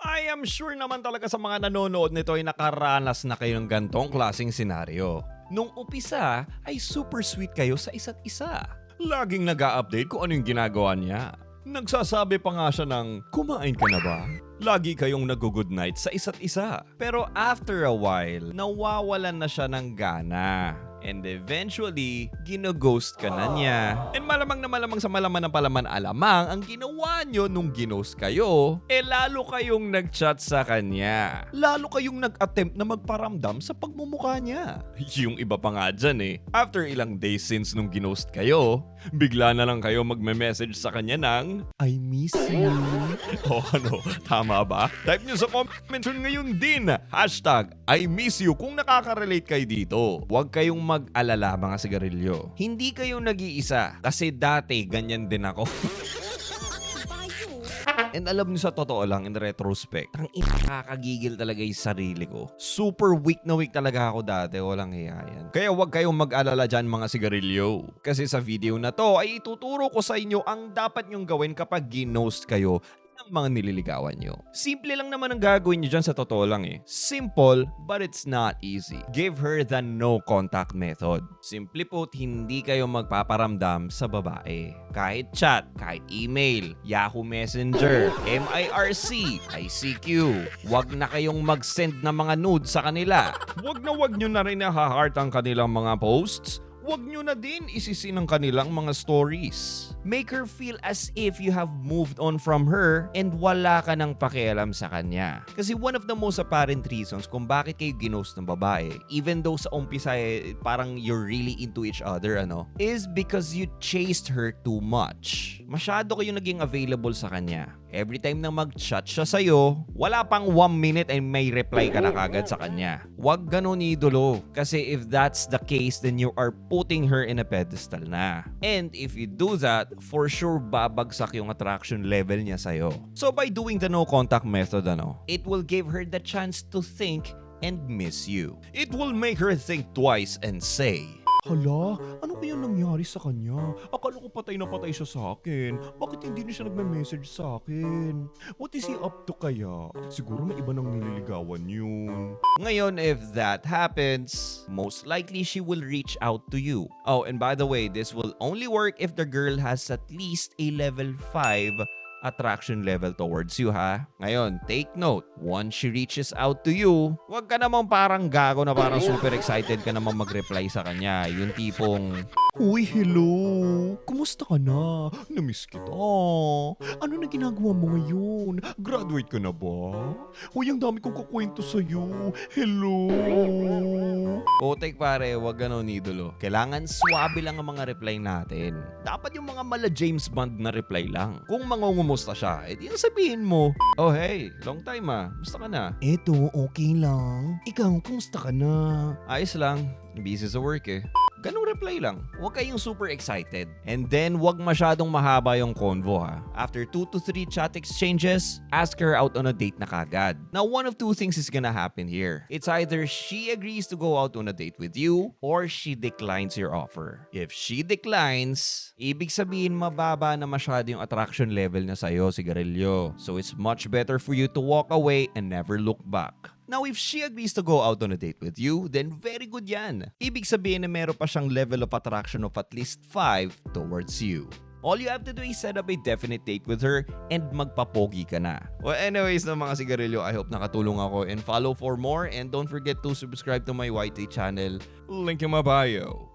I am sure naman talaga sa mga nanonood nito ay nakaranas na kayo ng gantong klaseng senaryo. Nung umpisa ay super sweet kayo sa isa't isa. Laging nag-a-update kung ano yung ginagawa niya. Nagsasabi pa nga siya ng, kumain ka na ba? Lagi kayong nag-good night sa isa't isa. Pero after a while, nawawalan na siya ng gana. And eventually, ginoghost ka na niya. And malamang na malamang sa malaman ng palaman alamang, ang ginawa nyo nung ginost kayo, lalo kayong nag-chat sa kanya. Lalo kayong nag-attempt na magparamdam sa pagmumukha niya. Yung iba pa nga dyan after ilang days since nung ginost kayo, bigla na lang kayo magme-message sa kanya ng, I miss you. O ano, tama ba? Type nyo sa comment section ngayon din. Hashtag, I miss you kung nakaka-relate kayo dito. Huwag kayong mag-alala mga sigarilyo. Hindi kayo nag-iisa kasi dati ganyan din ako. And alam niyo sa totoo lang, in retrospect, ang nakakagigil talaga yung sarili ko. Super weak na weak talaga ako dati, walang hiya yan. Kaya huwag kayong mag-alala dyan mga sigarilyo. Kasi sa video na to ay ituturo ko sa inyo ang dapat nyong gawin kapag ginost kayo ng mga nililigawan nyo. Simple lang naman ang gagawin nyo dyan sa totoo lang Simple, but it's not easy. Give her the no contact method. Simple put, hindi kayo magpaparamdam sa babae. Kahit chat, kahit email, Yahoo Messenger, MIRC, ICQ. Huwag na kayong mag-send ng mga nude sa kanila. Huwag nyo na rin na-heart ang kanilang mga posts. Huwag nyo na din isisin ang kanilang mga stories. Make her feel as if you have moved on from her and wala ka nang pakialam sa kanya. Kasi one of the most apparent reasons kung bakit kayo ginost ng babae, even though sa umpisa parang you're really into each other, is because you chased her too much. Masyado kayo naging available sa kanya. Every time na mag-chat siya sa'yo, wala pang 1 minute ay may reply ka na kagad sa kanya. Huwag ganun, idolo. Kasi if that's the case, then you are putting her in a pedestal na. And if you do that, for sure babagsak yung attraction level niya sa'yo. So by doing the no contact method, it will give her the chance to think and miss you. It will make her think twice and say, hala, ano kaya nangyari sa kanya? Akala ko patay na patay siya sa akin. Bakit hindi na siya nagme-message sa akin? What is he up to kaya? Siguro may iba nang nililigawan yun. Ngayon, if that happens, most likely she will reach out to you. Oh, and by the way, this will only work if the girl has at least a level 5 attraction level towards you, ha? Ngayon, take note. Once she reaches out to you, huwag ka namang parang gago na parang super excited ka namang mag-reply sa kanya. Yung tipong, uy, hello! Kumusta ka na? Namiss kita. Ano na ginagawa mo ngayon? Graduate ka na ba? Uy, ang dami kong kukwento sa'yo. Hello! Otek pare, wag ganon idolo. Kailangan swabe lang ang mga reply natin. Dapat yung mga mala James Bond na reply lang. Kung mangungumusta siya, di sabihin mo, oh hey, long time musta ka na? Eto, okay lang. Ikaw, kumusta ka na? Ayos lang, busy sa work Ganong reply lang. Huwag kayong super excited. And then, huwag masyadong mahaba yung convo ha. After 2 to 3 chat exchanges, ask her out on a date na kagad. Now, one of two things is gonna happen here. It's either she agrees to go out on a date with you, or she declines your offer. If she declines, ibig sabihin mababa na masyado yung attraction level na sa'yo, sigarilyo. So, it's much better for you to walk away and never look back. Now, if she agrees to go out on a date with you, then very good yan. Ibig sabihin na meron pa siyang level of attraction of at least 5 towards you. All you have to do is set up a definite date with her and magpapogi ka na. Well, anyways na mga sigarilyo, I hope nakatulong ako and follow for more and don't forget to subscribe to my YT channel. Link in my bio.